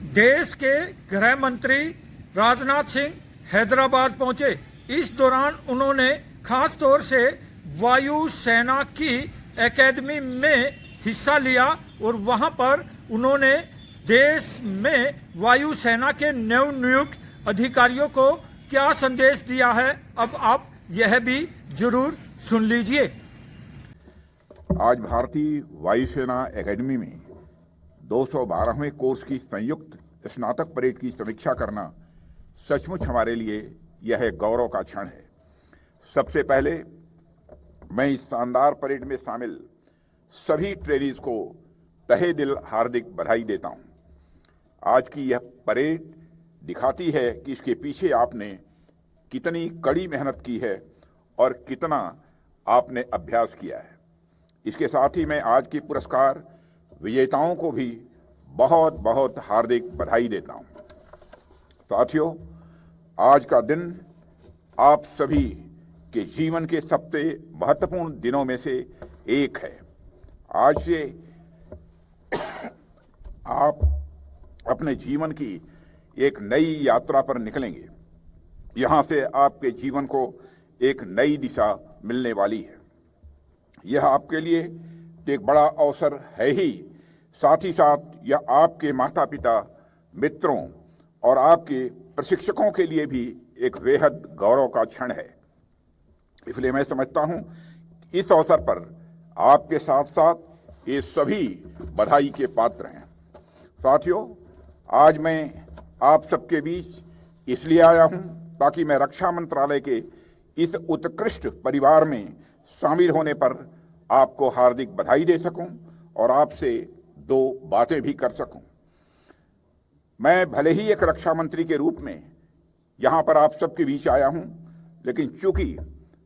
देश के गृह मंत्री राजनाथ सिंह हैदराबाद पहुंचे। इस दौरान उन्होंने खास तौर से वायु सेना की एकेडमी में हिस्सा लिया और वहां पर उन्होंने देश में वायु सेना के नवनियुक्त अधिकारियों को क्या संदेश दिया है, अब आप यह भी जरूर सुन लीजिए। आज भारतीय वायुसेना एकेडमी में 212वें कोर्स की संयुक्त स्नातक परेड की समीक्षा करना सचमुच हमारे लिए यह एक गौरव का क्षण है। सबसे पहले मैं इस शानदार परेड में शामिल सभी ट्रेनीज को तहे दिल हार्दिक बधाई देता हूं। आज की यह परेड दिखाती है कि इसके पीछे आपने कितनी कड़ी मेहनत की है और कितना आपने अभ्यास किया है। इसके साथ ही मैं आज के पुरस्कार विजेताओं को भी बहुत बहुत हार्दिक बधाई देता हूं। साथियों, आज का दिन आप सभी के जीवन के सबसे महत्वपूर्ण दिनों में से एक है। आज से आप अपने जीवन की एक नई यात्रा पर निकलेंगे। यहां से आपके जीवन को एक नई दिशा मिलने वाली है। यह आपके लिए एक बड़ा अवसर है ही, साथ ही साथ यह आपके माता पिता, मित्रों और आपके प्रशिक्षकों के लिए भी एक बेहद गौरव का क्षण है। इसलिए मैं समझता हूं इस अवसर पर आपके साथ साथ ये सभी बधाई के पात्र हैं। साथियों, आज मैं आप सबके बीच इसलिए आया हूं ताकि मैं रक्षा मंत्रालय के इस उत्कृष्ट परिवार में शामिल होने पर आपको हार्दिक बधाई दे सकूं और आपसे दो बातें भी कर सकूं। मैं भले ही एक रक्षा मंत्री के रूप में यहां पर आप सबके बीच आया हूं, लेकिन चूंकि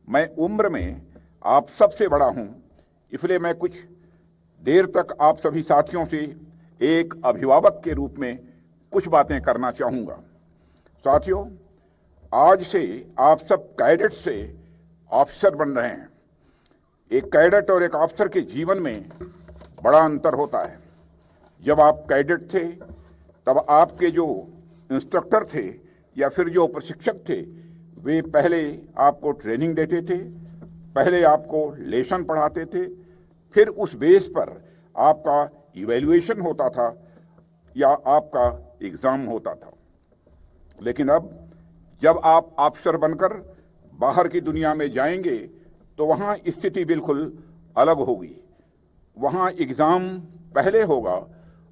मैं उम्र में आप सबसे बड़ा हूं, इसलिए मैं कुछ देर तक आप सभी साथियों से एक अभिभावक के रूप में कुछ बातें करना चाहूंगा। साथियों, आज से आप सब कैडेट से ऑफिसर बन रहे हैं। एक कैडेट और एक ऑफिसर के जीवन में बड़ा अंतर होता है। जब आप कैडेट थे तब आपके जो इंस्ट्रक्टर थे या फिर जो प्रशिक्षक थे, वे पहले आपको ट्रेनिंग देते थे, पहले आपको लेसन पढ़ाते थे, फिर उस बेस पर आपका इवैल्यूएशन होता था या आपका एग्जाम होता था। लेकिन अब जब आप अफसर बनकर बाहर की दुनिया में जाएंगे तो वहां स्थिति बिल्कुल अलग होगी। वहां एग्जाम पहले होगा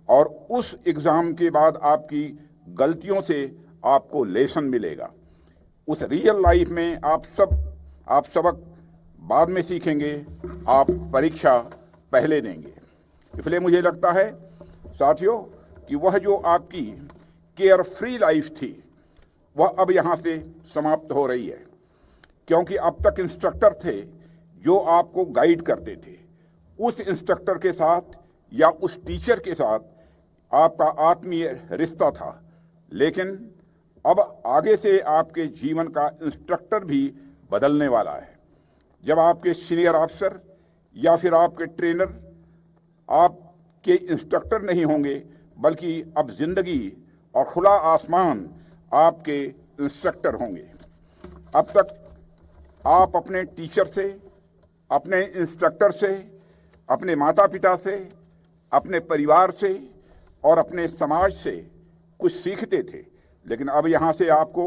और उस एग्जाम के बाद आपकी गलतियों से आपको लेसन मिलेगा। उस रियल लाइफ में आप सबक बाद में सीखेंगे, आप परीक्षा पहले देंगे। इसलिए मुझे लगता है साथियों कि वह जो आपकी केयर फ्री लाइफ थी वह अब यहां से समाप्त हो रही है, क्योंकि अब तक इंस्ट्रक्टर थे जो आपको गाइड करते थे। उस इंस्ट्रक्टर के साथ या उस टीचर के साथ आपका आत्मीय रिश्ता था, लेकिन अब आगे से आपके जीवन का इंस्ट्रक्टर भी बदलने वाला है। जब आपके सीनियर ऑफिसर या फिर आपके ट्रेनर आपके इंस्ट्रक्टर नहीं होंगे, बल्कि अब जिंदगी और खुला आसमान आपके इंस्ट्रक्टर होंगे। अब तक आप अपने टीचर से, अपने इंस्ट्रक्टर से, अपने माता पिता से, अपने परिवार से और अपने समाज से कुछ सीखते थे, लेकिन अब यहां से आपको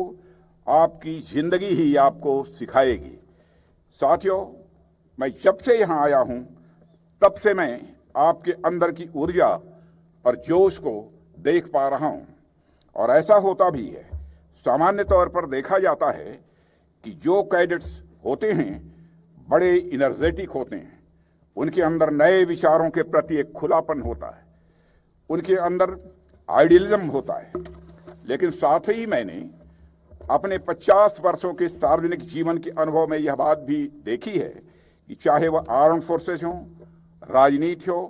आपकी जिंदगी ही आपको सिखाएगी। साथियों, मैं जब से यहां आया हूं तब से मैं आपके अंदर की ऊर्जा और जोश को देख पा रहा हूं, और ऐसा होता भी है। सामान्य तौर पर देखा जाता है कि जो कैडेट्स होते हैं बड़े एनर्जेटिक होते हैं, उनके अंदर नए विचारों के प्रति एक खुलापन होता है, उनके अंदर आइडियलिज्म होता है। लेकिन साथ ही मैंने अपने 50 वर्षों के सार्वजनिक जीवन के अनुभव में यह बात भी देखी है कि चाहे वह आर्म्ड फोर्सेस हो, राजनीति हो,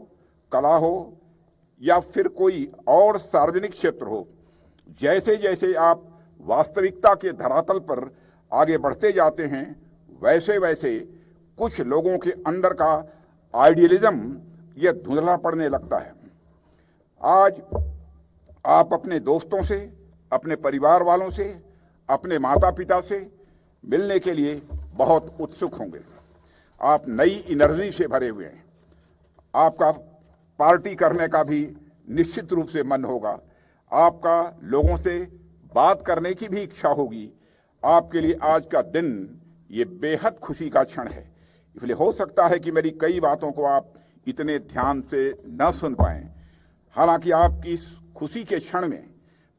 कला हो या फिर कोई और सार्वजनिक क्षेत्र हो, जैसे जैसे आप वास्तविकता के धरातल पर आगे बढ़ते जाते हैं, वैसे वैसे कुछ लोगों के अंदर का आइडियलिज्म यह धुंधला पड़ने लगता है। आज आप अपने दोस्तों से, अपने परिवार वालों से, अपने माता पिता से मिलने के लिए बहुत उत्सुक होंगे। आप नई एनर्जी से भरे हुए हैं। आपका पार्टी करने का भी निश्चित रूप से मन होगा। आपका लोगों से बात करने की भी इच्छा होगी। आपके लिए आज का दिन ये बेहद खुशी का क्षण है। इसलिए हो सकता है कि मेरी कई बातों को आप इतने ध्यान से न सुन पाएं। हालांकि आपकी इस खुशी के क्षण में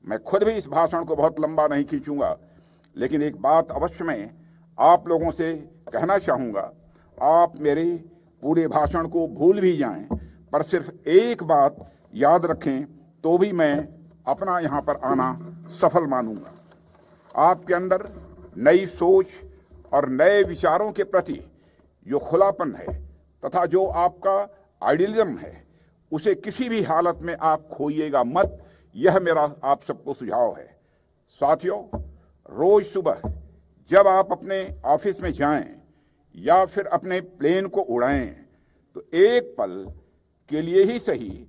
मैं खुद भी इस भाषण को बहुत लंबा नहीं खींचूंगा, लेकिन एक बात अवश्य मैं आप लोगों से कहना चाहूंगा। आप मेरे पूरे भाषण को भूल भी जाएं, पर सिर्फ एक बात याद रखें तो भी मैं अपना यहां पर आना सफल मानूंगा। आपके अंदर नई सोच और नए विचारों के प्रति जो खुलापन है तथा जो आपका आइडियलिज्म है, उसे किसी भी हालत में आप खोइएगा मत। यह मेरा आप सबको सुझाव है। साथियों, रोज सुबह जब आप अपने ऑफिस में जाएं या फिर अपने प्लेन को उड़ाएं, तो एक पल के लिए ही सही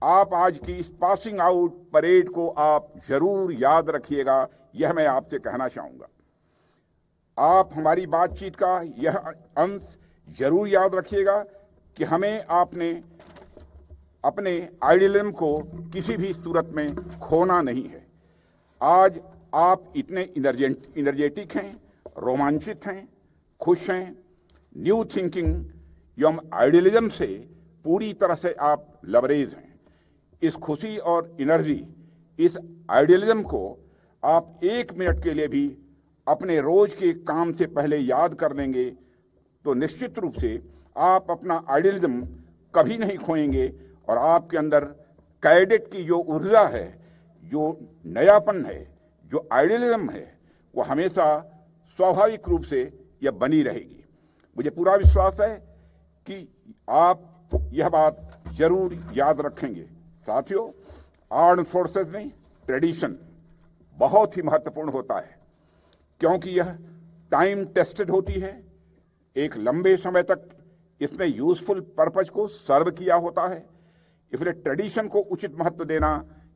आप आज की इस पासिंग आउट परेड को आप जरूर याद रखिएगा। यह मैं आपसे कहना चाहूंगा। आप हमारी बातचीत का यह अंश जरूर याद रखिएगा कि हमें आपने अपने आइडियलिज्म को किसी भी सूरत में खोना नहीं है। आज आप इतने एनर्जेटिक हैं, रोमांचित हैं, खुश हैं। न्यू थिंकिंग एवं आइडियलिज्म से पूरी तरह से आप लबरेज हैं। इस खुशी और एनर्जी, इस आइडियलिज्म को आप एक मिनट के लिए भी अपने रोज के काम से पहले याद कर लेंगे तो निश्चित रूप से आप अपना आइडियलिज्म कभी नहीं खोएंगे और आपके अंदर कैडेट की जो ऊर्जा है, जो नयापन है, जो आइडियलिज्म है, वो हमेशा स्वाभाविक रूप से यह बनी रहेगी। मुझे पूरा विश्वास है कि आप यह बात जरूर याद रखेंगे। साथियों, आर्म्ड फोर्सेस में ट्रेडिशन बहुत ही महत्वपूर्ण होता है, क्योंकि यह टाइम टेस्टेड होती है। एक लंबे समय तक इसने यूजफुल पर्पज को सर्व किया होता है। इसलिए ट्रेडिशन को उचित महत्व देना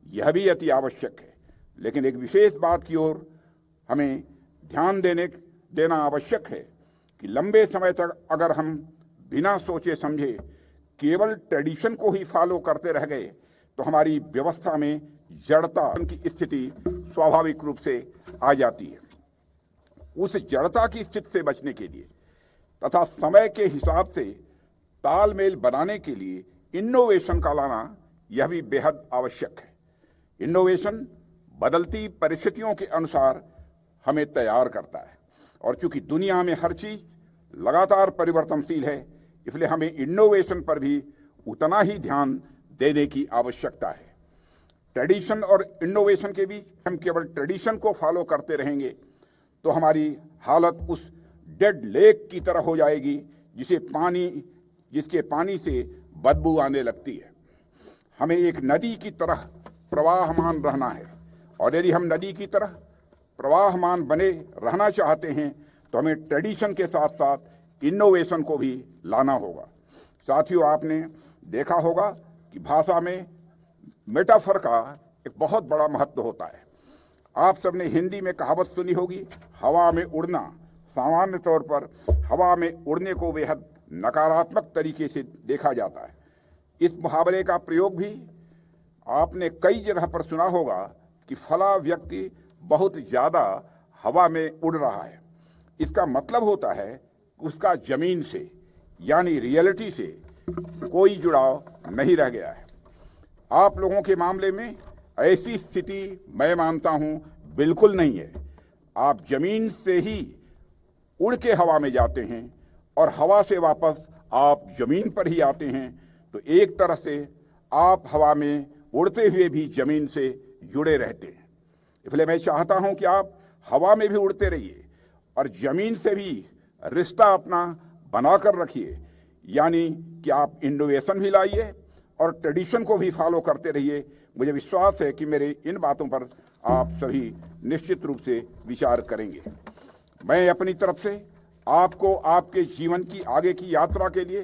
यह भी अति आवश्यक है। लेकिन एक विशेष बात की ओर हमें ध्यान देना आवश्यक है कि लंबे समय तक अगर हम बिना सोचे समझे केवल ट्रेडिशन को ही फॉलो करते रह गए तो हमारी व्यवस्था में जड़ता की स्थिति स्वाभाविक रूप से आ जाती है। उस जड़ता की स्थिति से बचने के लिए तथा समय के हिसाब से तालमेल बनाने के लिए इनोवेशन का लाना यह भी बेहद आवश्यक है। इनोवेशन बदलती परिस्थितियों के अनुसार हमें तैयार करता है और चूंकि दुनिया में हर चीज लगातार परिवर्तनशील है, इसलिए हमें इनोवेशन पर भी उतना ही ध्यान देने की आवश्यकता है। ट्रेडिशन और इनोवेशन के बीच हम केवल ट्रेडिशन को फॉलो करते रहेंगे तो हमारी हालत उस डेड लेक की तरह हो जाएगी जिसके पानी से बदबू आने लगती है। हमें एक नदी की तरह प्रवाहमान रहना है और यदि हम नदी की तरह प्रवाहमान बने रहना चाहते हैं तो हमें ट्रेडिशन के साथ साथ इनोवेशन को भी लाना होगा। साथियों, आपने देखा होगा कि भाषा में मेटाफर का एक बहुत बड़ा महत्व होता है। आप सबने हिंदी में कहावत सुनी होगी, हवा में उड़ना। सामान्य तौर पर हवा में उड़ने को बेहद नकारात्मक तरीके से देखा जाता है। इस मुहावरे का प्रयोग भी आपने कई जगह पर सुना होगा कि फला व्यक्ति बहुत ज्यादा हवा में उड़ रहा है। इसका मतलब होता है कि उसका जमीन से यानी रियलिटी से कोई जुड़ाव नहीं रह गया है। आप लोगों के मामले में ऐसी स्थिति मैं मानता हूं बिल्कुल नहीं है। आप जमीन से ही उड़ के हवा में जाते हैं और हवा से वापस आप जमीन पर ही आते हैं, तो एक तरह से आप हवा में उड़ते हुए भी जमीन से जुड़े रहते हैं। इसलिए मैं चाहता हूं कि आप हवा में भी उड़ते रहिए और जमीन से भी रिश्ता अपना बनाकर रखिए, यानी कि आप इनोवेशन भी लाइए और ट्रेडिशन को भी फॉलो करते रहिए। मुझे विश्वास है कि मेरे इन बातों पर आप सभी निश्चित रूप से विचार करेंगे। मैं अपनी तरफ से आपको आपके जीवन की आगे की यात्रा के लिए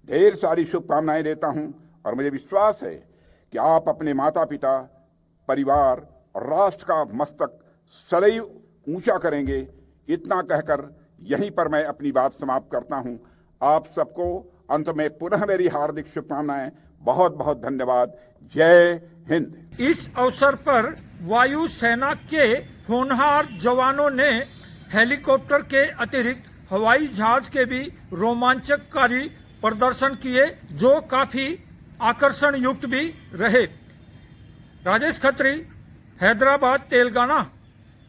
ढेर सारी शुभकामनाएं देता हूं और मुझे विश्वास है कि आप अपने माता पिता परिवार और राष्ट्र का मस्तक सदैव ऊंचा करेंगे। इतना कहकर यहीं पर मैं अपनी बात समाप्त करता हूं। आप सबको अंत में पुनः मेरी हार्दिक शुभकामनाएं। बहुत बहुत धन्यवाद। जय हिंद। इस अवसर पर वायु सेना के होनहार जवानों ने हेलीकॉप्टर के अतिरिक्त हवाई जहाज के भी रोमांचकारी प्रदर्शन किए, जो काफी आकर्षण युक्त भी रहे। राजेश खत्री, हैदराबाद, तेलंगाना।